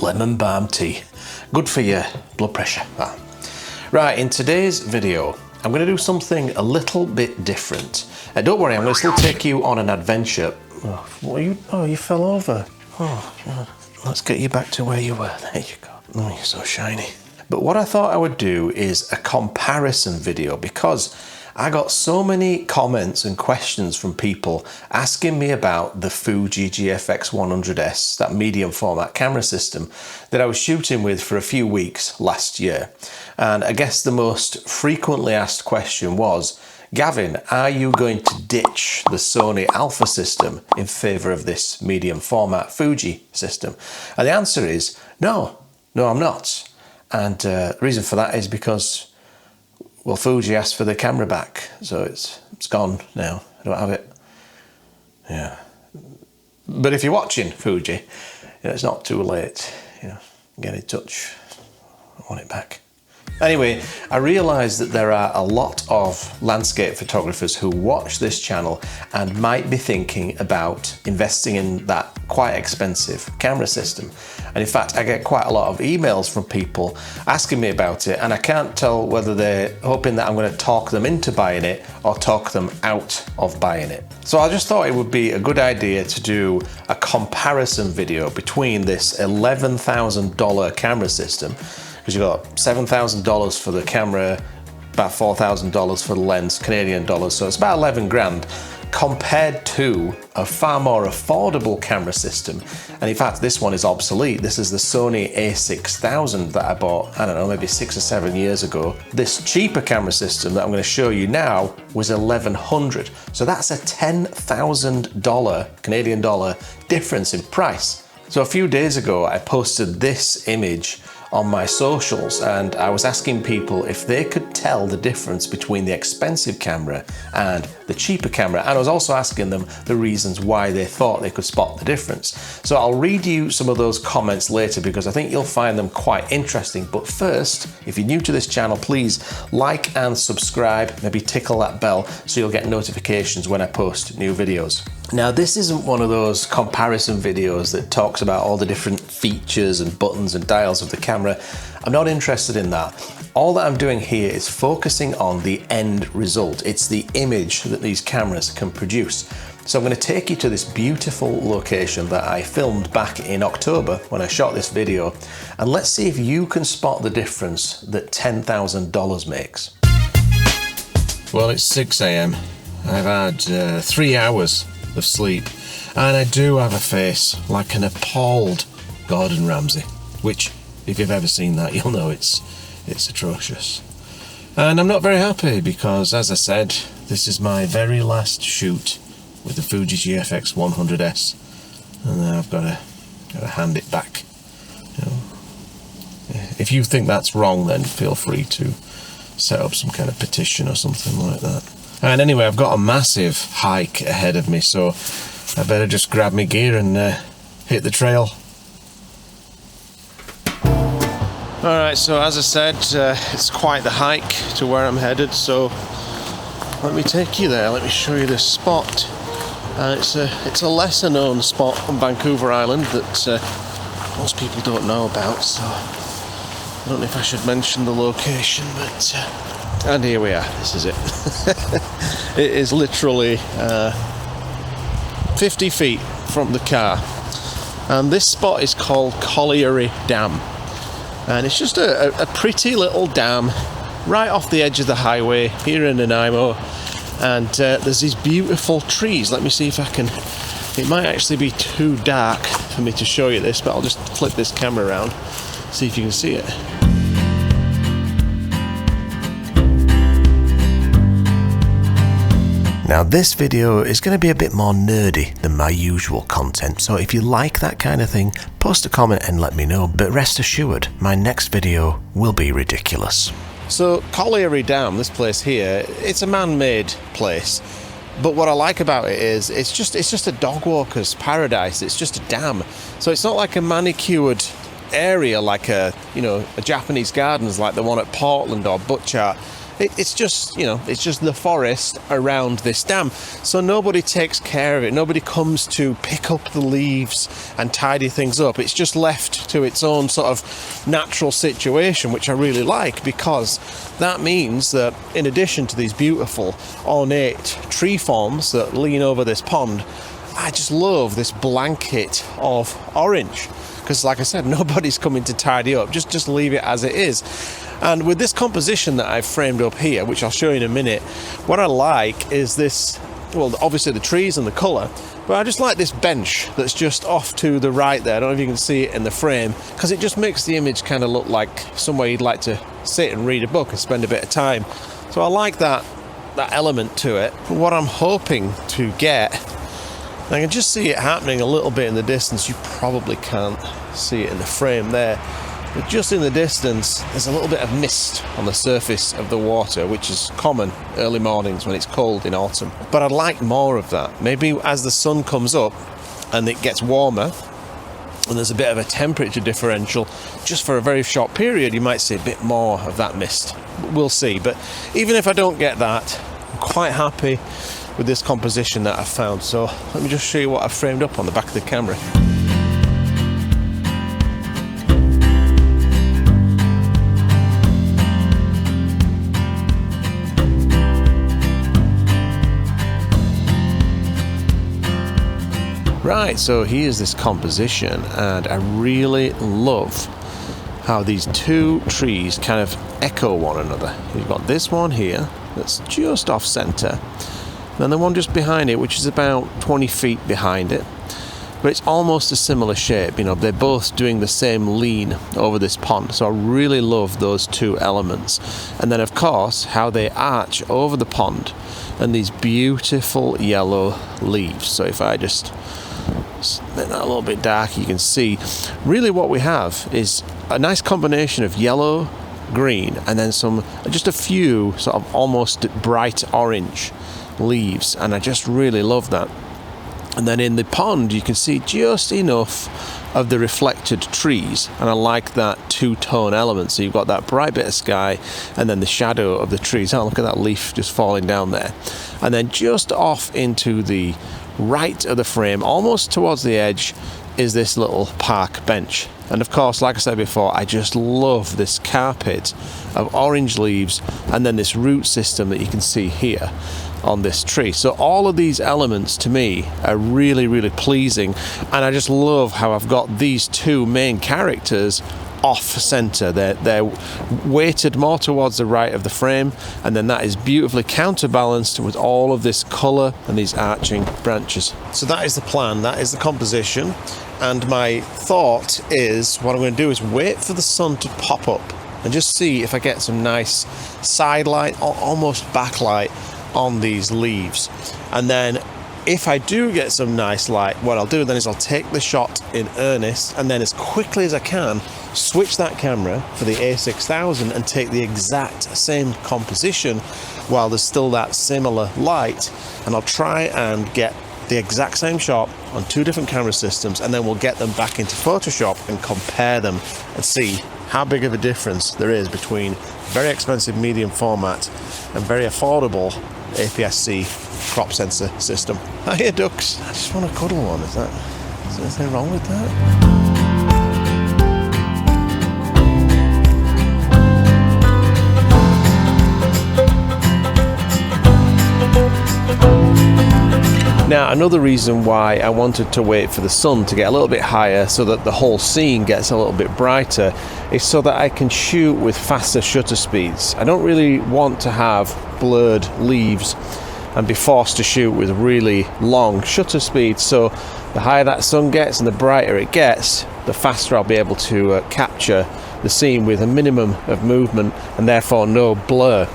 lemon balm tea. Good for your blood pressure. Right, in today's video, I'm going to do something a little bit different. Don't worry, I'm going to still take you on an adventure. You fell over. Oh, let's get you back to where you were. There you go. Oh, you're so shiny. But what I thought I would do is a comparison video, because I got so many comments and questions from people asking me about the Fuji GFX100s, that medium format camera system that I was shooting with for a few weeks last year. And I guess the most frequently asked question was, Gavin, are you going to ditch the Sony Alpha system in favour of this medium format Fuji system? And the answer is no, I'm not. And the reason for that is because, well, Fuji asked for the camera back, so it's gone now. I don't have it. Yeah. But if you're watching Fuji, it's not too late. Get in touch. I want it back. Anyway, I realise that there are a lot of landscape photographers who watch this channel and might be thinking about investing in that quite expensive camera system. And in fact, I get quite a lot of emails from people asking me about it, and I can't tell whether they're hoping that I'm going to talk them into buying it or talk them out of buying it. So I just thought it would be a good idea to do a comparison video between this $11,000 camera system, because you've got $7,000 for the camera, about $4,000 for the lens, Canadian dollars, so it's about 11 grand, compared to a far more affordable camera system. And in fact, this one is obsolete. This is the Sony a6000 that I bought, I don't know, maybe 6 or 7 years ago. This cheaper camera system that I'm going to show you now was $1,100. So that's a $10,000 Canadian dollar difference in price. So a few days ago, I posted this image on my socials, and I was asking people if they could tell the difference between the expensive camera and the cheaper camera, and I was also asking them the reasons why they thought they could spot the difference. So I'll read you some of those comments later, because I think you'll find them quite interesting. But first, if you're new to this channel, please like and subscribe, maybe tickle that bell so you'll get notifications when I post new videos. Now, this isn't one of those comparison videos that talks about all the different features and buttons and dials of the camera. I'm not interested in that. All that I'm doing here is focusing on the end result. It's the image that these cameras can produce. So I'm going to take you to this beautiful location that I filmed back in October when I shot this video, and let's see if you can spot the difference that $10,000 makes. Well, it's 6 AM. I've had 3 hours of sleep, and I do have a face like an appalled Gordon Ramsay, which, if you've ever seen that, you'll know it's atrocious. And I'm not very happy because, as I said, this is my very last shoot with the Fuji GFX100s, and then I've got to hand it back. If you think that's wrong, then feel free to set up some kind of petition or something like that. And anyway, I've got a massive hike ahead of me, so I better just grab my gear and hit the trail. Alright, so as I said, it's quite the hike to where I'm headed, so let me take you there, let me show you this spot. It's a lesser known spot on Vancouver Island that most people don't know about, so I don't know if I should mention the location, but and here we are, this is it. It is literally 50 feet from the car, and this spot is called Colliery Dam, and it's just a pretty little dam right off the edge of the highway here in Nanaimo, and there's these beautiful trees. Let me see if I can, it might actually be too dark for me to show you this, but I'll just flip this camera around, see if you can see it. Now, this video is going to be a bit more nerdy than my usual content, so if you like that kind of thing, post a comment and let me know, but rest assured, my next video will be ridiculous. So, Colliery Dam, this place here, it's a man-made place, but what I like about it is it's just a dog walker's paradise. It's just a dam, so it's not like a manicured area like a Japanese gardens like the one at Portland or Butchart. it's just, you know, it's just the forest around this dam. So nobody takes care of it. Nobody comes to pick up the leaves and tidy things up. It's just left to its own sort of natural situation, which I really like, because that means that in addition to these beautiful ornate tree forms that lean over this pond, I just love this blanket of orange. Because like I said, nobody's coming to tidy up, just leave it as it is. And with this composition that I've framed up here, which I'll show you in a minute, what I like is this, well, obviously the trees and the colour, but I just like this bench that's just off to the right there. I don't know if you can see it in the frame, because it just makes the image kind of look like somewhere you'd like to sit and read a book and spend a bit of time. So I like that element to it. But what I'm hoping to get, I can just see it happening a little bit in the distance. You probably can't see it in the frame there, but just in the distance there's a little bit of mist on the surface of the water, which is common early mornings when it's cold in autumn. But I'd like more of that. Maybe as the sun comes up and it gets warmer and there's a bit of a temperature differential, just for a very short period, you might see a bit more of that mist. We'll see. But even if I don't get that, I'm quite happy with this composition that I've found. So let me just show you what I've framed up on the back of the camera. Right, so here's this composition, and I really love how these two trees kind of echo one another. You've got this one here that's just off center, then the one just behind it, which is about 20 feet behind it, but it's almost a similar shape. You know, they're both doing the same lean over this pond, so I really love those two elements. And then of course how they arch over the pond and these beautiful yellow leaves. So if I just make that a little bit dark, you can see really what we have is a nice combination of yellow, green, and then just a few sort of almost bright orange leaves, and I just really love that. And then in the pond you can see just enough of the reflected trees, and I like that two-tone element. So you've got that bright bit of sky and then the shadow of the trees. Oh, look at that leaf just falling down there. And then just off into the right of the frame, almost towards the edge, is this little park bench. And of course, like I said before, I just love this carpet of orange leaves and then this root system that you can see here on this tree. So all of these elements to me are really, really pleasing, and I just love how I've got these two main characters off center. They're weighted more towards the right of the frame, and then that is beautifully counterbalanced with all of this color and these arching branches. So that is the plan, that is the composition, and my thought is what I'm going to do is wait for the sun to pop up and just see if I get some nice side light or almost backlight on these leaves. And then if I do get some nice light, what I'll do then is I'll take the shot in earnest, and then as quickly as I can switch that camera for the A6000 and take the exact same composition while there's still that similar light, and I'll try and get the exact same shot on two different camera systems, and then we'll get them back into Photoshop and compare them and see how big of a difference there is between very expensive medium format and very affordable APS-C crop sensor system. Hiya ducks, I just want to cuddle one. Is there anything wrong with that? Now, another reason why I wanted to wait for the sun to get a little bit higher so that the whole scene gets a little bit brighter is so that I can shoot with faster shutter speeds. I don't really want to have blurred leaves and be forced to shoot with really long shutter speeds. So the higher that sun gets and the brighter it gets, the faster I'll be able to capture the scene with a minimum of movement and therefore no blur.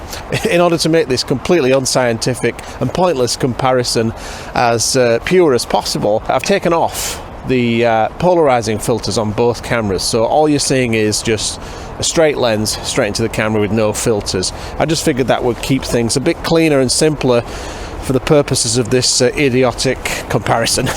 In order to make this completely unscientific and pointless comparison as pure as possible, I've taken off the polarizing filters on both cameras, so all you're seeing is just a straight lens straight into the camera with no filters. I just figured that would keep things a bit cleaner and simpler for the purposes of this idiotic comparison.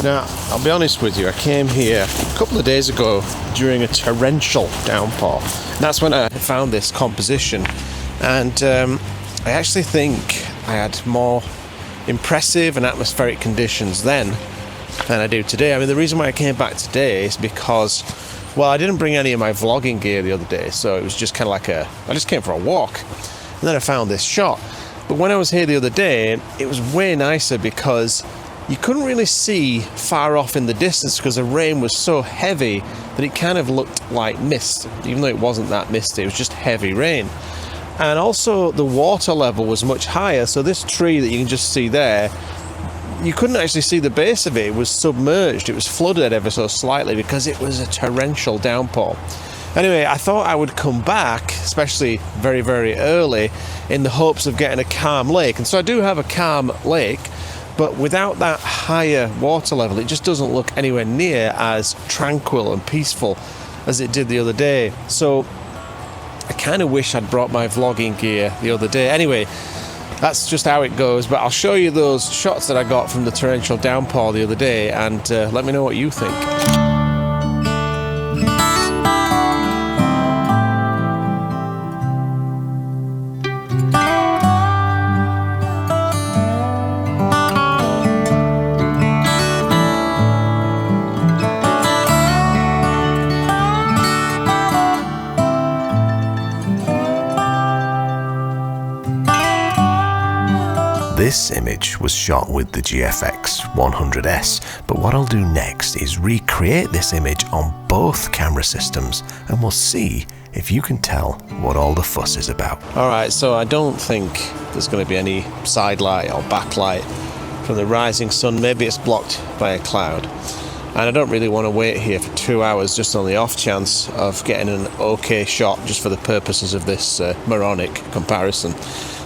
Now, I'll be honest with you, I came here a couple of days ago during a torrential downpour. That's when I found this composition, and I actually think I had more impressive and atmospheric conditions then than I do today. I mean, the reason why I came back today is because, well, I didn't bring any of my vlogging gear the other day, so it was just kind of like I just came for a walk, and then I found this shot. But when I was here the other day, it was way nicer because you couldn't really see far off in the distance because the rain was so heavy that it kind of looked like mist, even though it wasn't that misty, it was just heavy rain. And also the water level was much higher, so this tree that you can just see there, you couldn't actually see the base of it. It was submerged, it was flooded ever so slightly because it was a torrential downpour. Anyway, I thought I would come back, especially very, very early, in the hopes of getting a calm lake. And so I do have a calm lake, but without that higher water level, it just doesn't look anywhere near as tranquil and peaceful as it did the other day. So I kind of wish I'd brought my vlogging gear the other day. Anyway, that's just how it goes, but I'll show you those shots that I got from the torrential downpour the other day, and let me know what you think. This image was shot with the GFX100s, but what I'll do next is recreate this image on both camera systems, and we'll see if you can tell what all the fuss is about. Alright, so I don't think there's going to be any side light or backlight from the rising sun. Maybe it's blocked by a cloud. And I don't really want to wait here for 2 hours just on the off chance of getting an okay shot just for the purposes of this moronic comparison.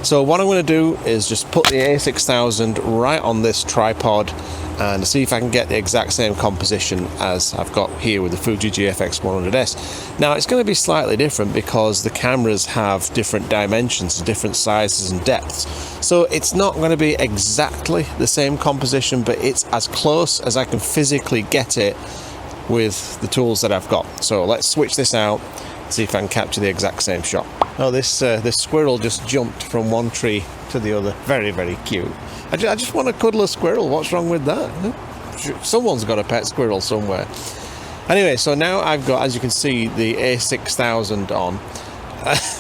So what I'm going to do is just put the A6000 right on this tripod and see if I can get the exact same composition as I've got here with the Fuji GFX100s. Now it's going to be slightly different because the cameras have different dimensions, different sizes and depths. So it's not going to be exactly the same composition, but it's as close as I can physically get it with the tools that I've got. So let's switch this out, see if I can capture the exact same shot. Oh, this squirrel just jumped from one tree to the other. Very, very cute. I just want to cuddle a squirrel. What's wrong with that? Someone's got a pet squirrel somewhere. Anyway, so now I've got, as you can see, the A6000 on,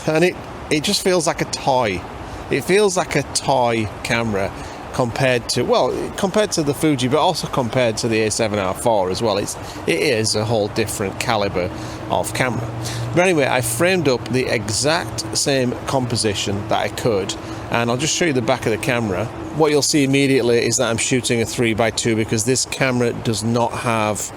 and it just feels like a toy. It feels like a toy camera compared to the Fuji, but also compared to the A7R4 as well. It is a whole different caliber of camera. But anyway, I framed up the exact same composition that I could, and I'll just show you the back of the camera. What you'll see immediately is that I'm shooting a 3x2 because this camera does not have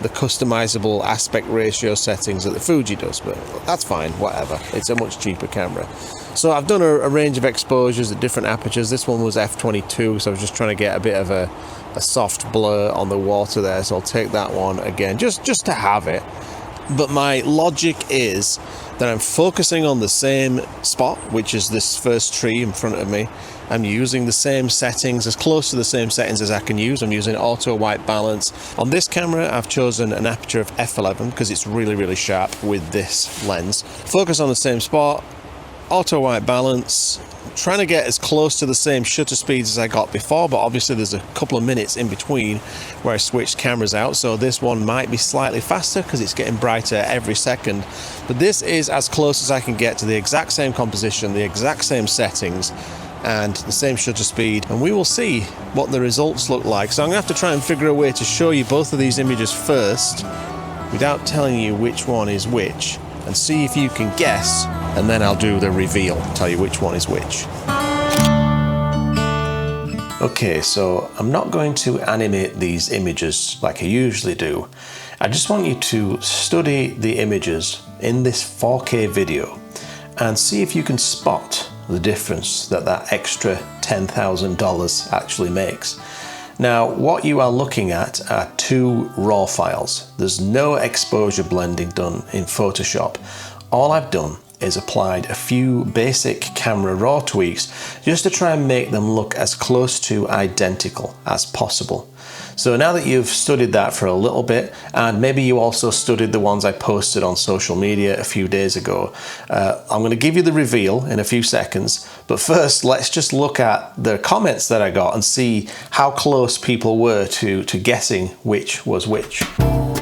the customizable aspect ratio settings that the Fuji does, but that's fine, whatever. It's a much cheaper camera. So I've done a range of exposures at different apertures. This one was f22, so I was just trying to get a bit of a soft blur on the water there, so I'll take that one again, just to have it. But my logic is that I'm focusing on the same spot, which is this first tree in front of me. I'm using the same settings, as close to the same settings as I can use. I'm using auto white balance. On this camera, I've chosen an aperture of f11 because it's really, really sharp with this lens. Focus on the same spot, auto white balance, trying to get as close to the same shutter speeds as I got before, but obviously there's a couple of minutes in between where I switched cameras out, so this one might be slightly faster because it's getting brighter every second. But this is as close as I can get to the exact same composition, the exact same settings, and the same shutter speed, and we will see what the results look like. So I'm going to have to try and figure a way to show you both of these images first without telling you which one is which, and see if you can guess, and then I'll do the reveal, tell you which one is which. Okay, so I'm not going to animate these images like I usually do. I just want you to study the images in this 4K video and see if you can spot the difference that extra $10,000 actually makes. Now, what you are looking at are two raw files. There's no exposure blending done in Photoshop. All I've done is applied a few basic camera raw tweaks just to try and make them look as close to identical as possible. So now that you've studied that for a little bit, and maybe you also studied the ones I posted on social media a few days ago, I'm going to give you the reveal in a few seconds. But first, let's just look at the comments that I got and see how close people were to guessing which was which.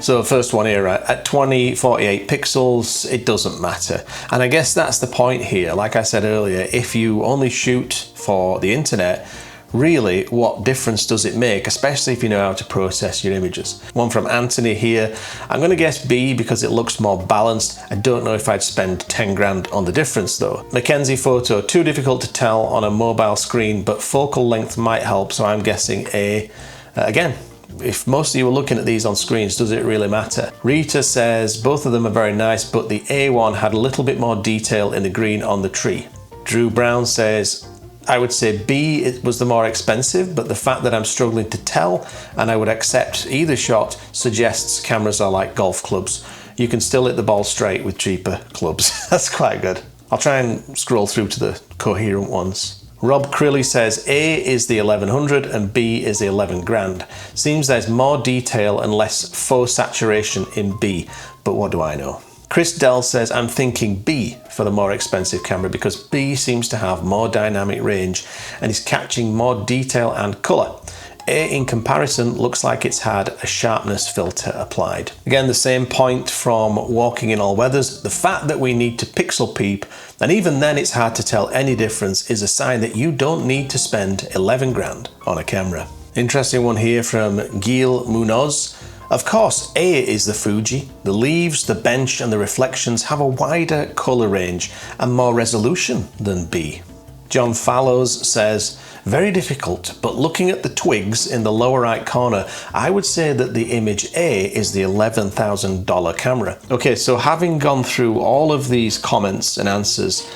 So first one here, at 2048 pixels, it doesn't matter. And I guess that's the point here. Like I said earlier, if you only shoot for the internet, really, what difference does it make, especially if you know how to process your images? One from Anthony here. I'm going to guess B because it looks more balanced. I don't know if I'd spend 10 grand on the difference though. Mackenzie photo, too difficult to tell on a mobile screen, but focal length might help, so I'm guessing A. Again, if most of you are looking at these on screens, does it really matter? Rita says both of them are very nice, but the A one had a little bit more detail in the green on the tree. Drew Brown says, I would say B it was the more expensive, but the fact that I'm struggling to tell and I would accept either shot suggests cameras are like golf clubs. You can still hit the ball straight with cheaper clubs. That's quite good. I'll try and scroll through to the coherent ones. Rob Crilly says A is the 1100 and B is the 11 grand. Seems there's more detail and less faux saturation in B, but what do I know? Chris Dell says I'm thinking B for the more expensive camera because B seems to have more dynamic range and is catching more detail and colour. A in comparison looks like it's had a sharpness filter applied. Again, the same point from Walking in All Weathers. The fact that we need to pixel peep, and even then it's hard to tell any difference, is a sign that you don't need to spend 11 grand on a camera. Interesting one here from Gil Munoz. Of course, A is the Fuji. The leaves, the bench and the reflections have a wider colour range and more resolution than B. John Fallows says, very difficult, but looking at the twigs in the lower right corner, I would say that the image A is the $11,000 camera. Okay, so having gone through all of these comments and answers,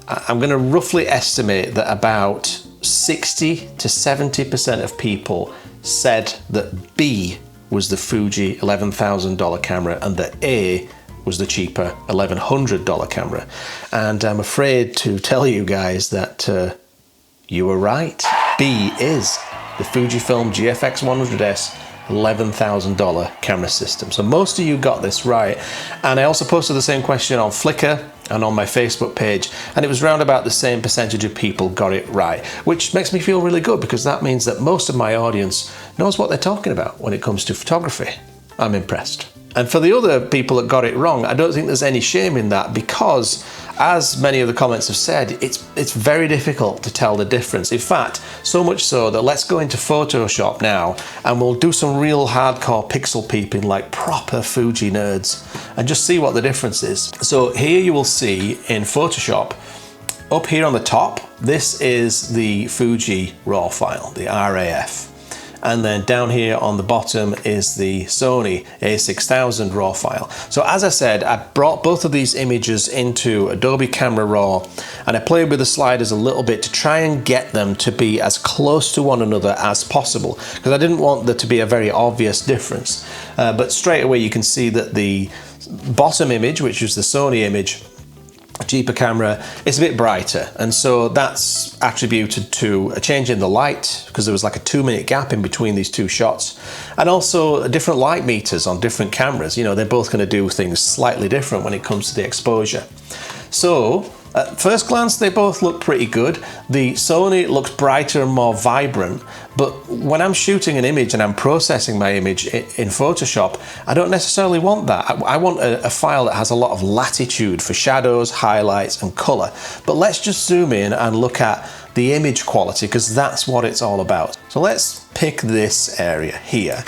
I'm going to roughly estimate that about 60 to 70% of people said that B was the Fuji $11,000 camera and that A was the cheaper $1,100 camera. And I'm afraid to tell you guys that you were right. B is the Fujifilm GFX100s $11,000 camera system. So most of you got this right. And I also posted the same question on Flickr and on my Facebook page, and it was round about the same percentage of people got it right, which makes me feel really good because that means that most of my audience knows what they're talking about when it comes to photography. I'm impressed. And for the other people that got it wrong, I don't think there's any shame in that because, as many of the comments have said, it's very difficult to tell the difference. In fact, so much so that let's go into Photoshop now and we'll do some real hardcore pixel peeping like proper Fuji nerds and just see what the difference is. So here you will see in Photoshop, up here on the top, this is the Fuji RAW file, the RAF. And then down here on the bottom is the Sony A6000 RAW file. So as I said, I brought both of these images into Adobe Camera Raw and I played with the sliders a little bit to try and get them to be as close to one another as possible because I didn't want there to be a very obvious difference. But straight away you can see that the bottom image, which is the Sony image, cheaper camera, it's a bit brighter, and so that's attributed to a change in the light because there was like a 2-minute gap in between these two shots, and also different light meters on different cameras. You know, they're both going to do things slightly different when it comes to the exposure. So at first glance they both look pretty good. The Sony looks brighter and more vibrant, but when I'm shooting an image and I'm processing my image in Photoshop, I don't necessarily want that. I want a file that has a lot of latitude for shadows, highlights and colour. But let's just zoom in and look at the image quality because that's what it's all about. So let's pick this area here.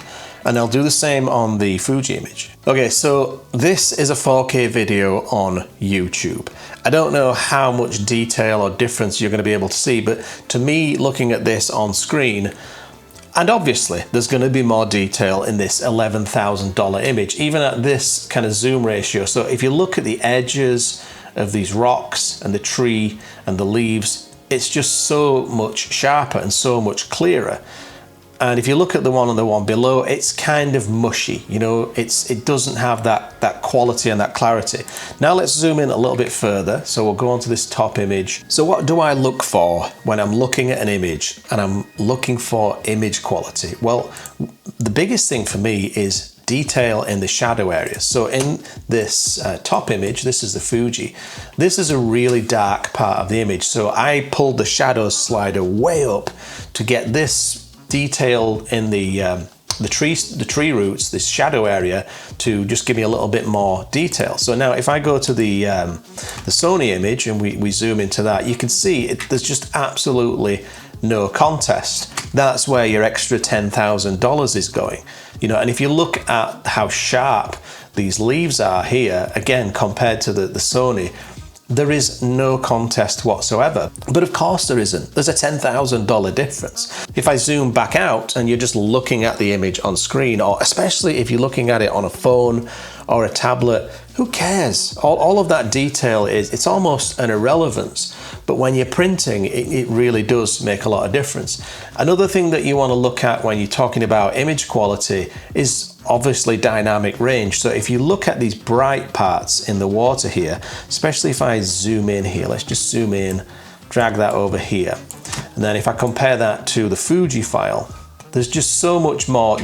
And I'll do the same on the Fuji image. Okay, so this is a 4K video on YouTube. I don't know how much detail or difference you're going to be able to see, but to me, looking at this on screen, and obviously there's going to be more detail in this $11,000 image, even at this kind of zoom ratio. So if you look at the edges of these rocks and the tree and the leaves, it's just so much sharper and so much clearer. And if you look at the one and the one below, it's kind of mushy, you know, it doesn't have that quality and that clarity. Now let's zoom in a little bit further. So we'll go on to this top image. So what do I look for when I'm looking at an image and I'm looking for image quality? Well, the biggest thing for me is detail in the shadow area. So in this top image, this is the Fuji. This is a really dark part of the image. So I pulled the shadows slider way up to get this detail in the tree roots, this shadow area, to just give me a little bit more detail. So now if I go to the Sony image and we zoom into that, you can see there's just absolutely no contest. That's where your extra $10,000 is going. You know, and if you look at how sharp these leaves are here, again, compared to the Sony, there is no contest whatsoever. But of course there isn't. There's a $10,000 difference. If I zoom back out and you're just looking at the image on screen, or especially if you're looking at it on a phone or a tablet, who cares? All of that detail it's almost an irrelevance. But when you're printing, it really does make a lot of difference. Another thing that you want to look at when you're talking about image quality is obviously dynamic range. So if you look at these bright parts in the water here, especially if I zoom in here, let's just zoom in, drag that over here. And then if I compare that to the Fuji file, there's just so much more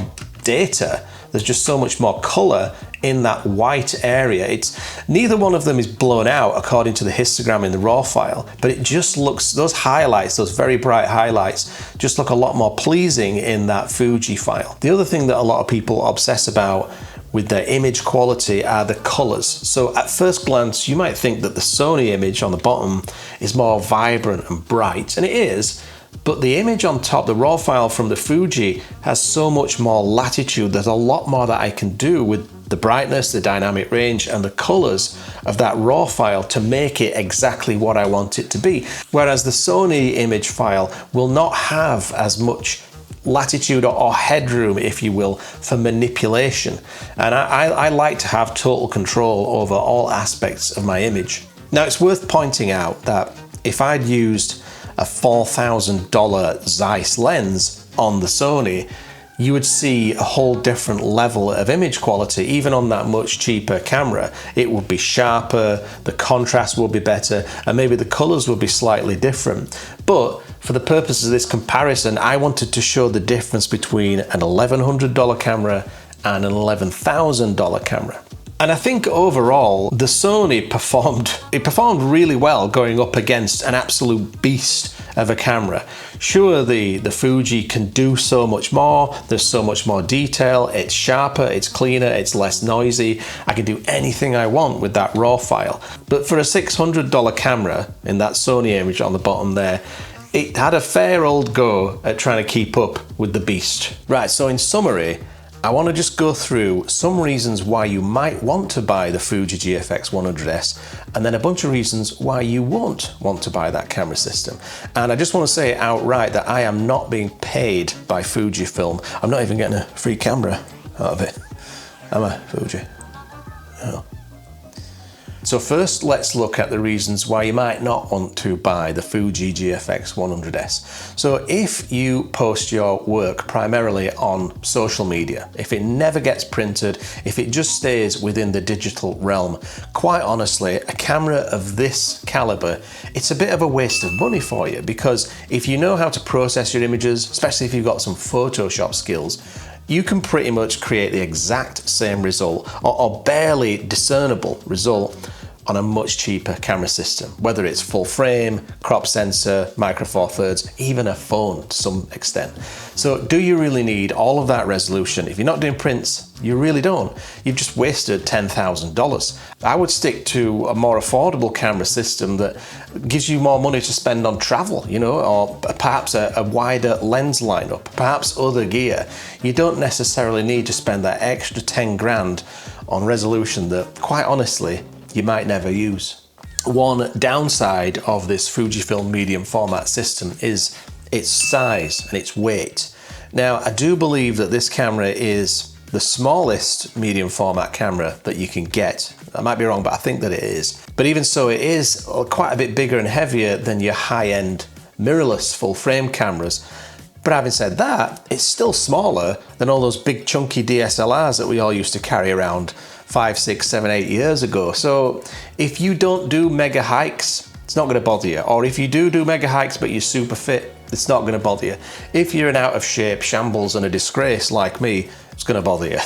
data. There's just so much more color in that white area. Neither one of them is blown out according to the histogram in the raw file, but it just looks, those highlights, those very bright highlights, just look a lot more pleasing in that Fuji file. The other thing that a lot of people obsess about with their image quality are the colors. So at first glance, you might think that the Sony image on the bottom is more vibrant and bright, and it is. But the image on top, the raw file from the Fuji, has so much more latitude. There's a lot more that I can do with the brightness, the dynamic range, and the colors of that raw file to make it exactly what I want it to be. Whereas the Sony image file will not have as much latitude or headroom, if you will, for manipulation. And I like to have total control over all aspects of my image. Now, it's worth pointing out that if I'd used a $4,000 Zeiss lens on the Sony, you would see a whole different level of image quality. Even on that much cheaper camera, it would be sharper, the contrast would be better, and maybe the colors would be slightly different. But for the purposes of this comparison, I wanted to show the difference between an $1,100 camera and an $11,000 camera. And I think overall, the Sony performed really well going up against an absolute beast of a camera. Sure, the Fuji can do so much more, there's so much more detail, it's sharper, it's cleaner, it's less noisy, I can do anything I want with that raw file. But for a $600 camera, in that Sony image on the bottom there, it had a fair old go at trying to keep up with the beast. Right, so in summary, I want to just go through some reasons why you might want to buy the Fuji GFX100s, and then a bunch of reasons why you won't want to buy that camera system. And I just want to say outright that I am not being paid by Fujifilm. I'm not even getting a free camera out of it. Am I, Fuji? No. So first, let's look at the reasons why you might not want to buy the Fuji GFX100s. So if you post your work primarily on social media, if it never gets printed, if it just stays within the digital realm, quite honestly, a camera of this caliber, it's a bit of a waste of money for you, because if you know how to process your images, especially if you've got some Photoshop skills, you can pretty much create the exact same result or barely discernible result on a much cheaper camera system, whether it's full frame, crop sensor, micro four thirds, even a phone to some extent. So do you really need all of that resolution? If you're not doing prints, you really don't. You've just wasted $10,000. I would stick to a more affordable camera system that gives you more money to spend on travel, you know, or perhaps a wider lens lineup, perhaps other gear. You don't necessarily need to spend that extra 10 grand on resolution that, quite honestly, you might never use. One downside of this Fujifilm medium format system is its size and its weight. Now, I do believe that this camera is the smallest medium format camera that you can get. I might be wrong, but I think that it is. But even so, it is quite a bit bigger and heavier than your high-end mirrorless full frame cameras. But having said that, it's still smaller than all those big chunky DSLRs that we all used to carry around 5, 6, 7, 8 years ago. So if you don't do mega hikes, it's not going to bother you. Or if you do mega hikes but you're super fit, It's not going to bother you. If you're an out of shape shambles and a disgrace like me, it's going to bother you.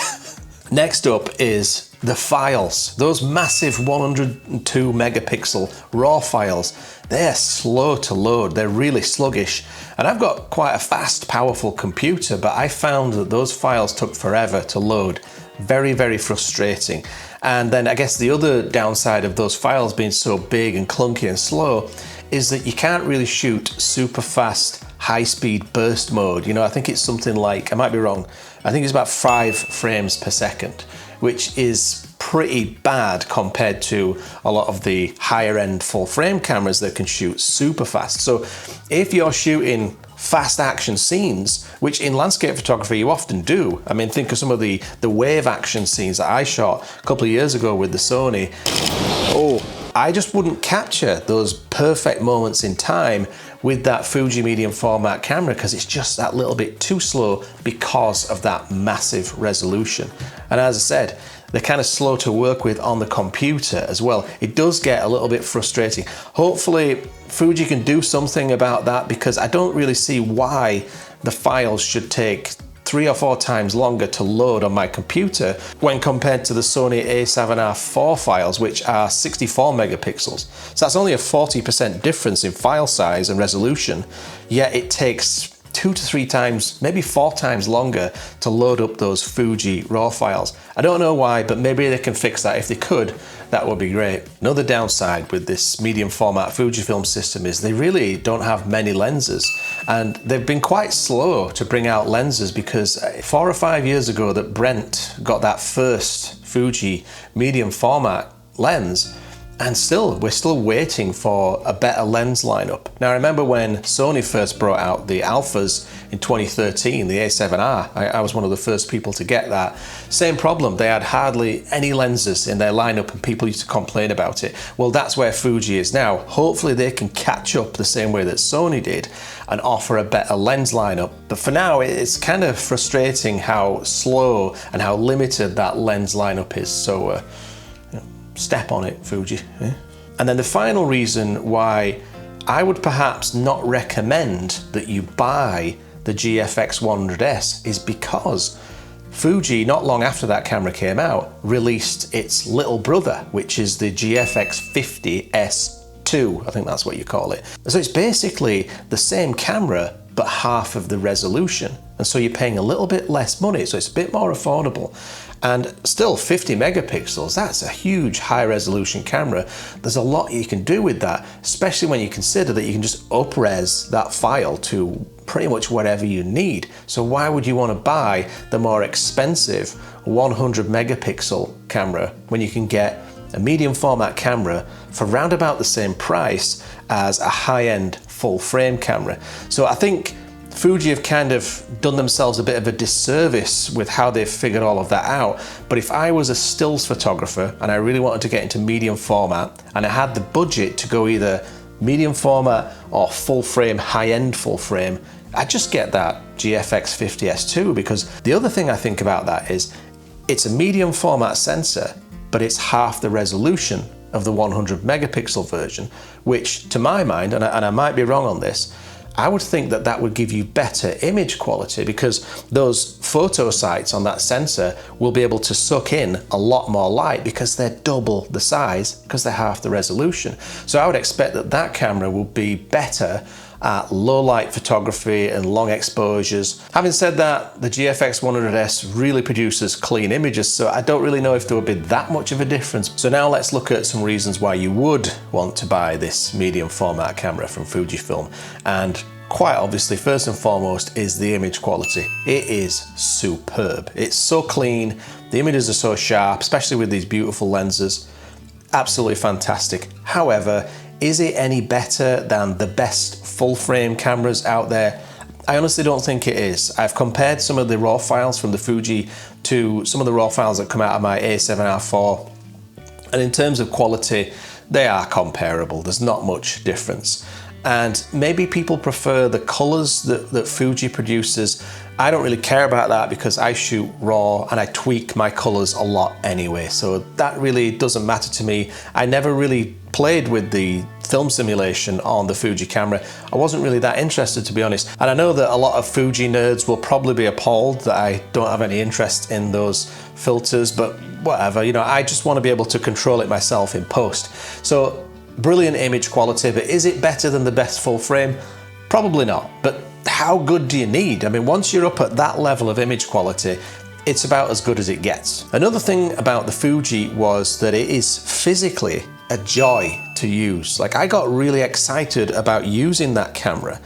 Next up is the files. Those massive 102 megapixel RAW files, they're slow to load. They're really sluggish. And I've got quite a fast, powerful computer, but I found that those files took forever to load. Very, very frustrating. And then I guess the other downside of those files being so big and clunky and slow is that you can't really shoot super fast, high-speed burst mode. You know, I think it's something like, I might be wrong, I think it's about 5 frames per second, which is pretty bad compared to a lot of the higher end full frame cameras that can shoot super fast. So if you're shooting fast action scenes, which in landscape photography you often do. I mean, think of some of the wave action scenes that I shot a couple of years ago with the Sony. Oh, I just wouldn't capture those perfect moments in time with that Fuji medium format camera because it's just that little bit too slow because of that massive resolution. And as I said, they're kind of slow to work with on the computer as well. It does get a little bit frustrating. Hopefully Fuji can do something about that because I don't really see why the files should take 3 or 4 times longer to load on my computer when compared to the Sony a7R IV files, which are 64 megapixels. So that's only a 40% difference in file size and resolution, yet it takes 2 to 3 times, maybe 4 times longer to load up those Fuji RAW files. I don't know why, but maybe they can fix that. If they could, that would be great. Another downside with this medium format Fujifilm system is they really don't have many lenses, and they've been quite slow to bring out lenses because 4 or 5 years ago that Brent got that first Fuji medium format lens, and we're still waiting for a better lens lineup. Now I remember when Sony first brought out the Alphas in 2013, the A7R, I was one of the first people to get that. Same problem, they had hardly any lenses in their lineup and people used to complain about it. Well, that's where Fuji is now. Hopefully they can catch up the same way that Sony did and offer a better lens lineup. But for now, it's kind of frustrating how slow and how limited that lens lineup is. So step on it, Fuji. And then the final reason why I would perhaps not recommend that you buy the GFX100s is because Fuji, not long after that camera came out, released its little brother, which is the GFX50S2, I think that's what you call it. So it's basically the same camera, but half of the resolution. And so you're paying a little bit less money, so it's a bit more affordable. And still 50 megapixels, that's a huge high resolution camera. There's a lot you can do with that, especially when you consider that you can just up-res that file to pretty much whatever you need. So why would you want to buy the more expensive 100 megapixel camera when you can get a medium format camera for round about the same price as a high-end full frame camera? So I think Fuji have kind of done themselves a bit of a disservice with how they've figured all of that out. But if I was a stills photographer and I really wanted to get into medium format and I had the budget to go either medium format or full frame, high-end full frame, I'd just get that GFX50S2, because the other thing I think about that is it's a medium format sensor, but it's half the resolution of the 100 megapixel version, which to my mind, and I might be wrong on this, I would think that that would give you better image quality because those photo sites on that sensor will be able to suck in a lot more light because they're double the size because they're half the resolution. So I would expect that that camera will be better at low light photography and long exposures. Having said that, the GFX100s really produces clean images, so I don't really know if there would be that much of a difference. So now let's look at some reasons why you would want to buy this medium format camera from Fujifilm. And quite obviously, first and foremost, is the image quality. It is superb. It's so clean, the images are so sharp, especially with these beautiful lenses. Absolutely fantastic. However, is it any better than the best full frame cameras out there? I honestly don't think it is. I've compared some of the RAW files from the Fuji to some of the RAW files that come out of my a7R IV, and in terms of quality, they are comparable. There's not much difference. And maybe people prefer the colors that Fuji produces. I don't really care about that because I shoot RAW and I tweak my colors a lot anyway. So that really doesn't matter to me. I never really played with the film simulation on the Fuji camera. I wasn't really that interested, to be honest. And I know that a lot of Fuji nerds will probably be appalled that I don't have any interest in those filters, but whatever, you know, I just want to be able to control it myself in post. So brilliant image quality, but is it better than the best full frame? Probably not, but how good do you need? I mean, once you're up at that level of image quality, it's about as good as it gets. Another thing about the Fuji was that it is physically a joy to use. Like, I got really excited about using that camera.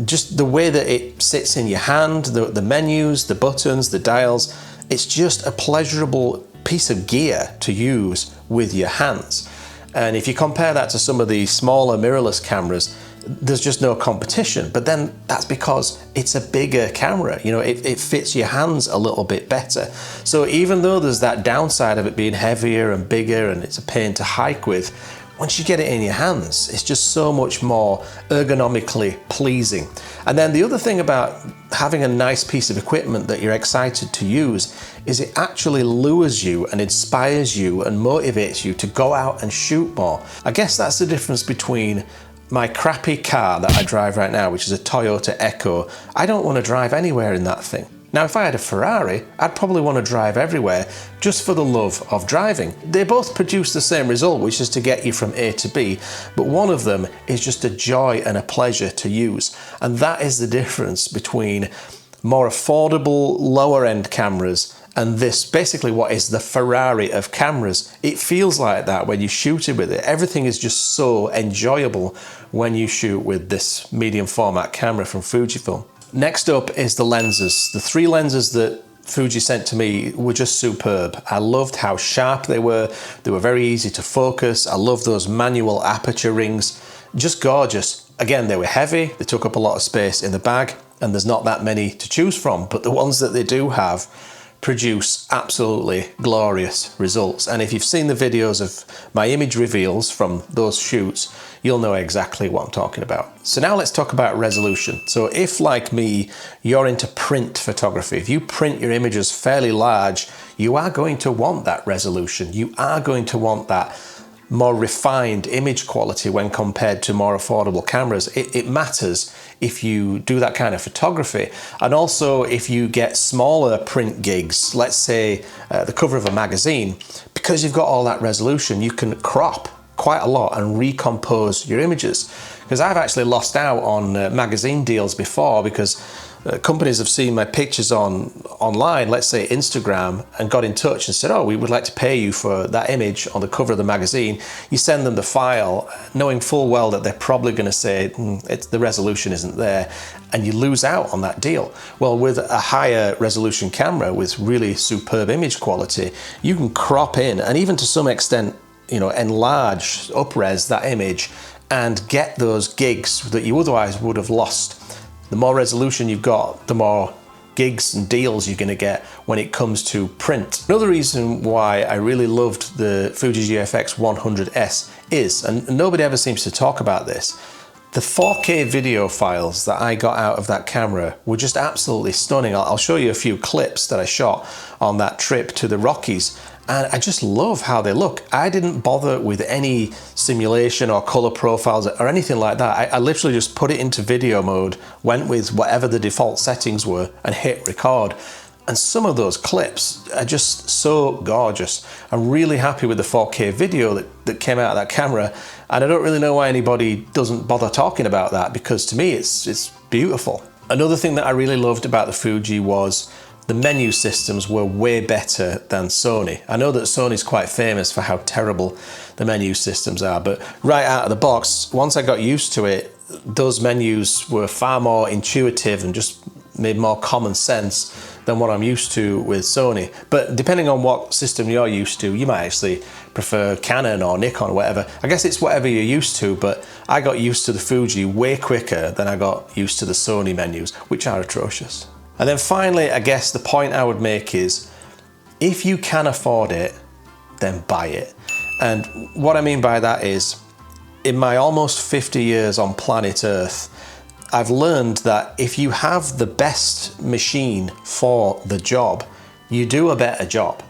Just the way that it sits in your hand, the menus, the buttons, the dials, it's just a pleasurable piece of gear to use with your hands. And if you compare that to some of the smaller mirrorless cameras, there's just no competition. But then that's because it's a bigger camera, you know, it fits your hands a little bit better. So even though there's that downside of it being heavier and bigger and it's a pain to hike with, once you get it in your hands, it's just so much more ergonomically pleasing. And then the other thing about having a nice piece of equipment that you're excited to use is it actually lures you and inspires you and motivates you to go out and shoot more. I guess that's the difference between my crappy car that I drive right now, which is a Toyota Echo. I don't want to drive anywhere in that thing. Now, if I had a Ferrari, I'd probably want to drive everywhere just for the love of driving. They both produce the same result, which is to get you from A to B, but one of them is just a joy and a pleasure to use. And that is the difference between more affordable, lower end cameras and this, basically what is the Ferrari of cameras. It feels like that when you shoot it with it. Everything is just so enjoyable when you shoot with this medium format camera from Fujifilm. Next up is the lenses. The 3 lenses that Fuji sent to me were just superb. I loved how sharp they were. They were very easy to focus. I love those manual aperture rings. Just gorgeous. Again, they were heavy. They took up a lot of space in the bag, and there's not that many to choose from, but the ones that they do have produce absolutely glorious results. And if you've seen the videos of my image reveals from those shoots, you'll know exactly what I'm talking about. So now let's talk about resolution. So if, like me, you're into print photography, if you print your images fairly large, you are going to want that resolution. You are going to want that more refined image quality when compared to more affordable cameras. It matters if you do that kind of photography. And also if you get smaller print gigs, let's say the cover of a magazine, because you've got all that resolution, you can crop quite a lot and recompose your images. Because I've actually lost out on magazine deals before because companies have seen my pictures online, let's say Instagram, and got in touch and said, oh, we would like to pay you for that image on the cover of the magazine. You send them the file, knowing full well that they're probably going to say the resolution isn't there, and you lose out on that deal. Well, with a higher resolution camera with really superb image quality, you can crop in and even to some extent, you know, enlarge, up-res that image and get those gigs that you otherwise would have lost. The more resolution you've got, the more gigs and deals you're going to get when it comes to print. Another reason why I really loved the Fuji GFX100s is, and nobody ever seems to talk about this, the 4K video files that I got out of that camera were just absolutely stunning. I'll show you a few clips that I shot on that trip to the Rockies, and I just love how they look. I didn't bother with any simulation or color profiles or anything like that. I literally just put it into video mode, went with whatever the default settings were, and hit record. And some of those clips are just so gorgeous. I'm really happy with the 4K video that came out of that camera, and I don't really know why anybody doesn't bother talking about that, because to me it's beautiful. Another thing that I really loved about the Fuji was the menu systems were way better than Sony. I know that Sony's quite famous for how terrible the menu systems are, but right out of the box, once I got used to it, those menus were far more intuitive and just made more common sense than what I'm used to with Sony. But depending on what system you're used to, you might actually prefer Canon or Nikon or whatever. I guess it's whatever you're used to, but I got used to the Fuji way quicker than I got used to the Sony menus, which are atrocious. And then finally, I guess the point I would make is, if you can afford it, then buy it. And what I mean by that is, in my almost 50 years on planet Earth, I've learned that if you have the best machine for the job, you do a better job.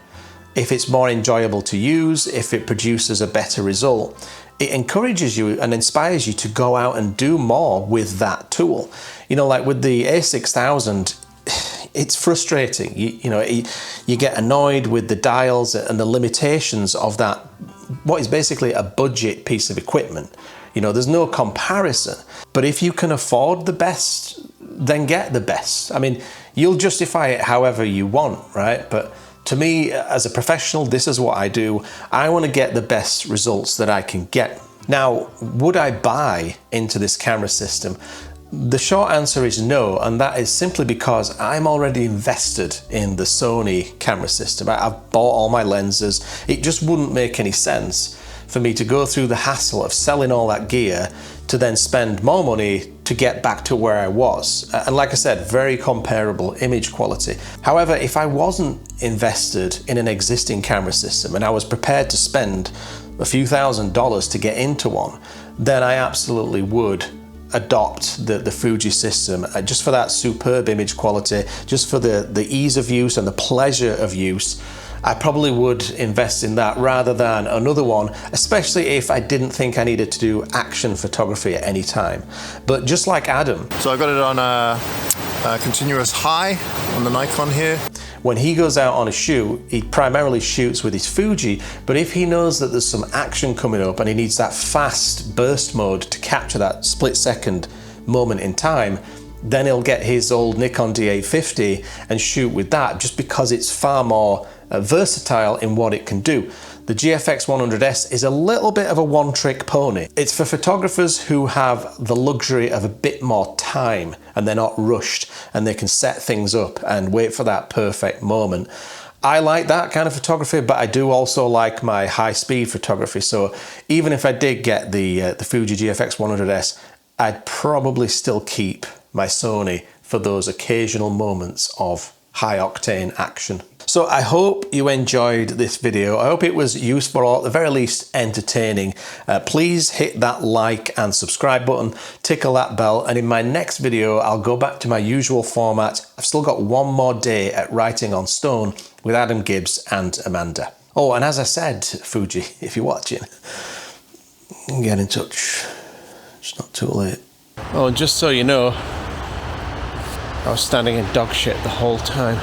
If it's more enjoyable to use, if it produces a better result, it encourages you and inspires you to go out and do more with that tool. You know, like with the A6000, it's frustrating. You get annoyed with the dials and the limitations of that, what is basically a budget piece of equipment. You know, there's no comparison. But if you can afford the best, then get the best. I mean, you'll justify it however you want, right? But to me, as a professional, this is what I do. I want to get the best results that I can get. Now, would I buy into this camera system? The short answer is no, and that is simply because I'm already invested in the Sony camera system. I've bought all my lenses. It just wouldn't make any sense for me to go through the hassle of selling all that gear to then spend more money to get back to where I was. And like I said, very comparable image quality. However, if I wasn't invested in an existing camera system and I was prepared to spend a few $1,000s to get into one, then I absolutely would adopt the Fuji system just for that superb image quality, just for the ease of use and the pleasure of use. I probably would invest in that rather than another one, especially if I didn't think I needed to do action photography at any time. But just like Adam. So I've got it on a continuous high on the Nikon here. When he goes out on a shoot, he primarily shoots with his Fuji, but if he knows that there's some action coming up and he needs that fast burst mode to capture that split-second moment in time, then he'll get his old Nikon D850 and shoot with that, just because it's far more versatile in what it can do. The GFX100s is a little bit of a one-trick pony. It's for photographers who have the luxury of a bit more time and they're not rushed and they can set things up and wait for that perfect moment. I like that kind of photography, but I do also like my high-speed photography. So even if I did get the Fuji GFX100s, I'd probably still keep my Sony for those occasional moments of high-octane action. So I hope you enjoyed this video. I hope it was useful or at the very least entertaining. Please hit that like and subscribe button, tickle that bell, and in my next video I'll go back to my usual format. I've still got one more day at Writing on Stone with Adam Gibbs and Amanda. Oh, and as I said, Fuji, if you're watching, get in touch. It's not too late. Oh, and just so you know, I was standing in dog shit the whole time.